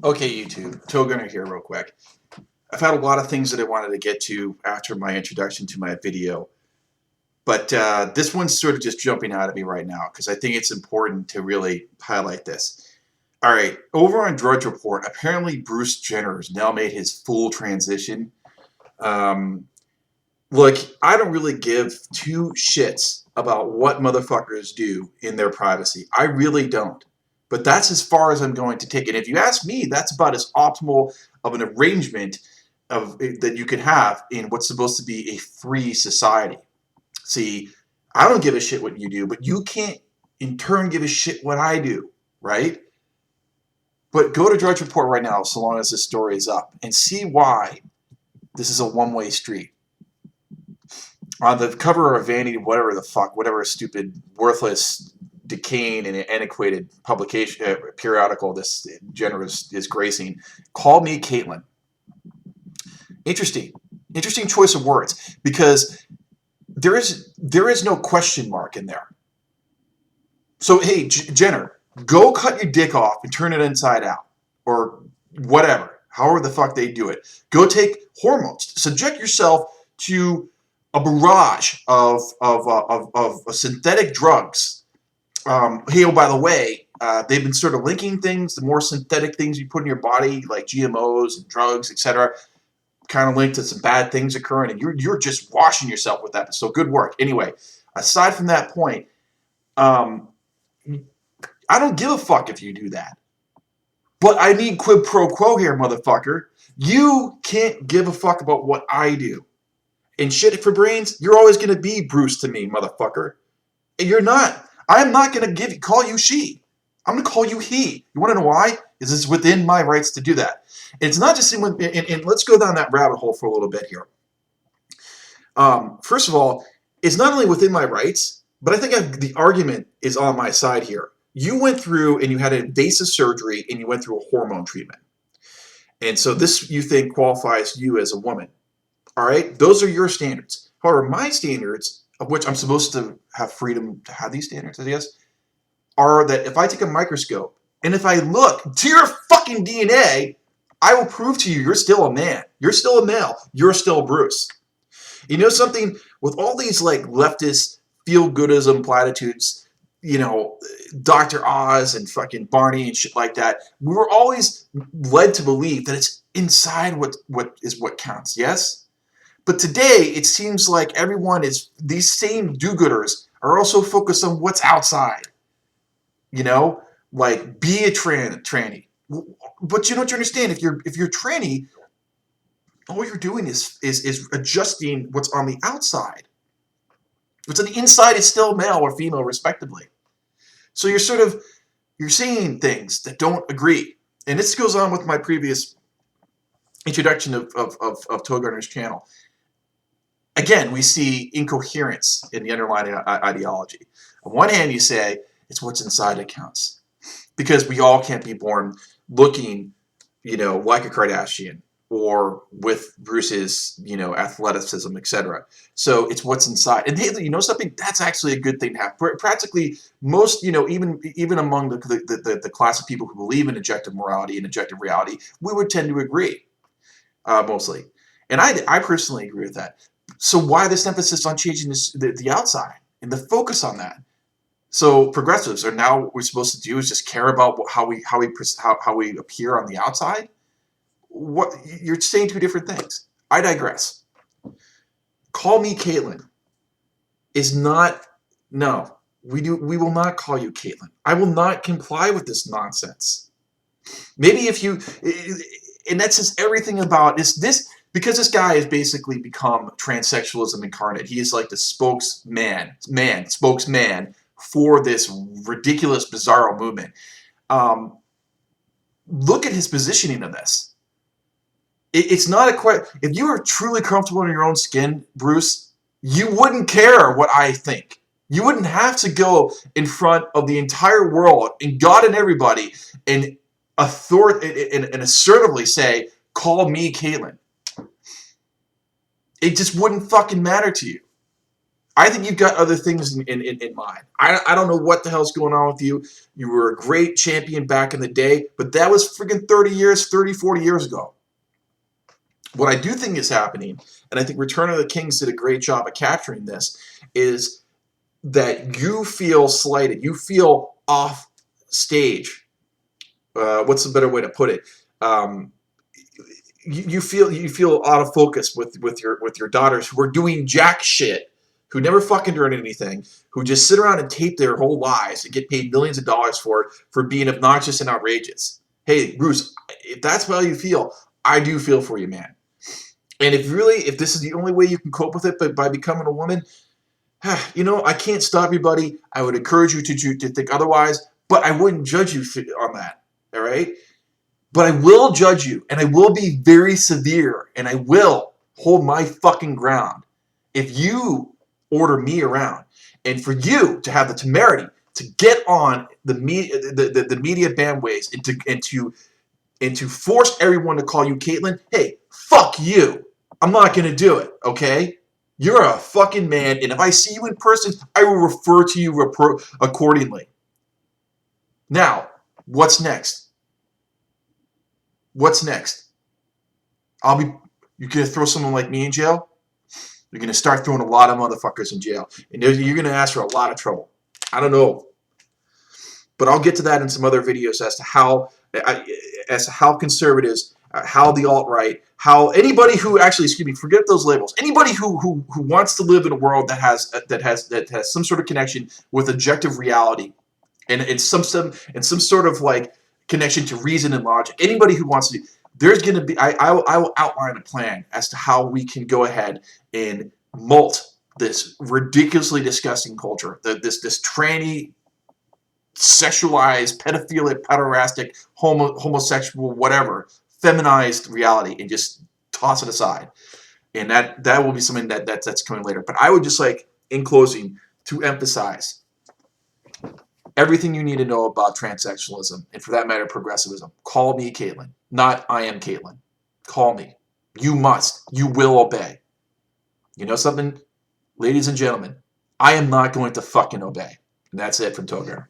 Okay, YouTube. Togunner here real quick. I've had a lot of things that I wanted to get to after my introduction to my video, but this one's sort of just jumping out at me right now because I think it's important to really highlight this. All right, over on Drudge Report, apparently Bruce Jenner has now made his full transition. Um, Look, I don't really give two shits about what motherfuckers do in their privacy. I really don't. But that's as far as I'm going to take it. If you ask me, that's about as optimal of an arrangement of that you could have in what's supposed to be a free society. See, I don't give a shit what you do, but you can't in turn give a shit what I do, right? But go to Drudge Report right now, so long as this story is up, and see why this is a one-way street. On the cover of Vanity, whatever the fuck, whatever stupid, worthless, decaying, and antiquated publication periodical this Jenner is gracing, call me Katelyn. Interesting choice of words, because there is no question mark in there. So hey, Jenner, go cut your dick off and turn it inside out, or whatever, however the fuck they do it. Go take hormones, subject yourself to a barrage of synthetic drugs. Hey, oh, by the way, they've been sort of linking things. The more synthetic things you put in your body, like GMOs and drugs, etc., kind of linked to some bad things occurring, and you're just washing yourself with that. So good work. Anyway, aside from that point, I don't give a fuck if you do that. But I need quid pro quo here, motherfucker. You can't give a fuck about what I do. And shit for brains, you're always going to be Bruce to me, motherfucker. And you're not. I'm not going to call you she. I'm going to call you he. You want to know why? Is it's within my rights to do that. And it's not just and let's go down that rabbit hole for a little bit here. First of all, it's not only within my rights, but I think the argument is on my side here. You went through and you had an invasive surgery and you went through a hormone treatment. And so this, you think, qualifies you as a woman. All right, those are your standards. However, my standards, of which I'm supposed to have freedom to have these standards, I guess, are that if I take a microscope and if I look to your fucking DNA, I will prove to you you're still a man. You're still a male. You're still Bruce. You know something? With all these like leftist feel-goodism platitudes, you know, Dr. Oz and fucking Barney and shit like that, we were always led to believe that it's inside what counts, yes? But today, it seems like everyone is, these same do-gooders are also focused on what's outside. You know, like be a tranny. But you don't understand, if you're tranny, all you're doing is adjusting what's on the outside. What's on the inside is still male or female, respectively. So you're seeing things that don't agree. And this goes on with my previous introduction of Togunner's channel. Again, we see incoherence in the underlying ideology. On one hand, you say it's what's inside that counts, because we all can't be born looking, you know, like a Kardashian or with Bruce's, you know, athleticism, etc. So it's what's inside. And hey, you know something? That's actually a good thing to have. Practically most, you know, even among the class of people who believe in objective morality and objective reality, we would tend to agree, mostly. And I personally agree with that. So why this emphasis on changing the outside and the focus on that? So progressives are now, what we're supposed to do is just care about how we appear on the outside. What, you're saying two different things. I digress. Call me Katelyn is not, no. We will not call you Katelyn. I will not comply with this nonsense. Maybe if you, and that's just everything about this. Because this guy has basically become transsexualism incarnate. He is like the spokesman for this ridiculous, bizarro movement. Look at his positioning of this. It's not a question. If you were truly comfortable in your own skin, Bruce, you wouldn't care what I think. You wouldn't have to go in front of the entire world and God and everybody and assertively say, call me Katelyn. It just wouldn't fucking matter to you. I think you've got other things in mind. I don't know what the hell's going on with you. You were a great champion back in the day, but that was freaking 40 years ago. What I do think is happening, and I think Return of the Kings did a great job of capturing this, is that you feel slighted. You feel off stage. What's a better way to put it? You feel out of focus with your daughters who are doing jack shit, who never fucking learn anything, who just sit around and tape their whole lives and get paid millions of dollars for it, for being obnoxious and outrageous. Hey, Bruce, if that's how you feel, I do feel for you, man. And if this is the only way you can cope with it, but by becoming a woman, you know, I can't stop you, buddy. I would encourage you to think otherwise, but I wouldn't judge you on that. All right? But I will judge you, and I will be very severe, and I will hold my fucking ground if you order me around. And for you to have the temerity to get on the media bandways and to force everyone to call you Katelyn, hey, fuck you. I'm not going to do it, okay? You're a fucking man, and if I see you in person, I will refer to you accordingly. Now, what's next? What's next? You're going to throw someone like me in jail? You're going to start throwing a lot of motherfuckers in jail, and you're going to ask for a lot of trouble. I don't know. But I'll get to that in some other videos as to how conservatives, how the alt-right, how anybody who actually, excuse me, forget those labels. Anybody who wants to live in a world that has some sort of connection with objective reality, and some sort of like connection to reason and logic. Anybody who wants to, there's going to be. I will outline a plan as to how we can go ahead and molt this ridiculously disgusting culture, this tranny, sexualized, pedophilic, pederastic, homosexual, whatever, feminized reality, and just toss it aside. And that will be something that's coming later. But I would just like, in closing, to emphasize everything you need to know about transsexualism, and for that matter, progressivism. Call me Katelyn, not I am Katelyn. Call me. You must. You will obey. You know something? Ladies and gentlemen, I am not going to fucking obey. And that's it from Togar.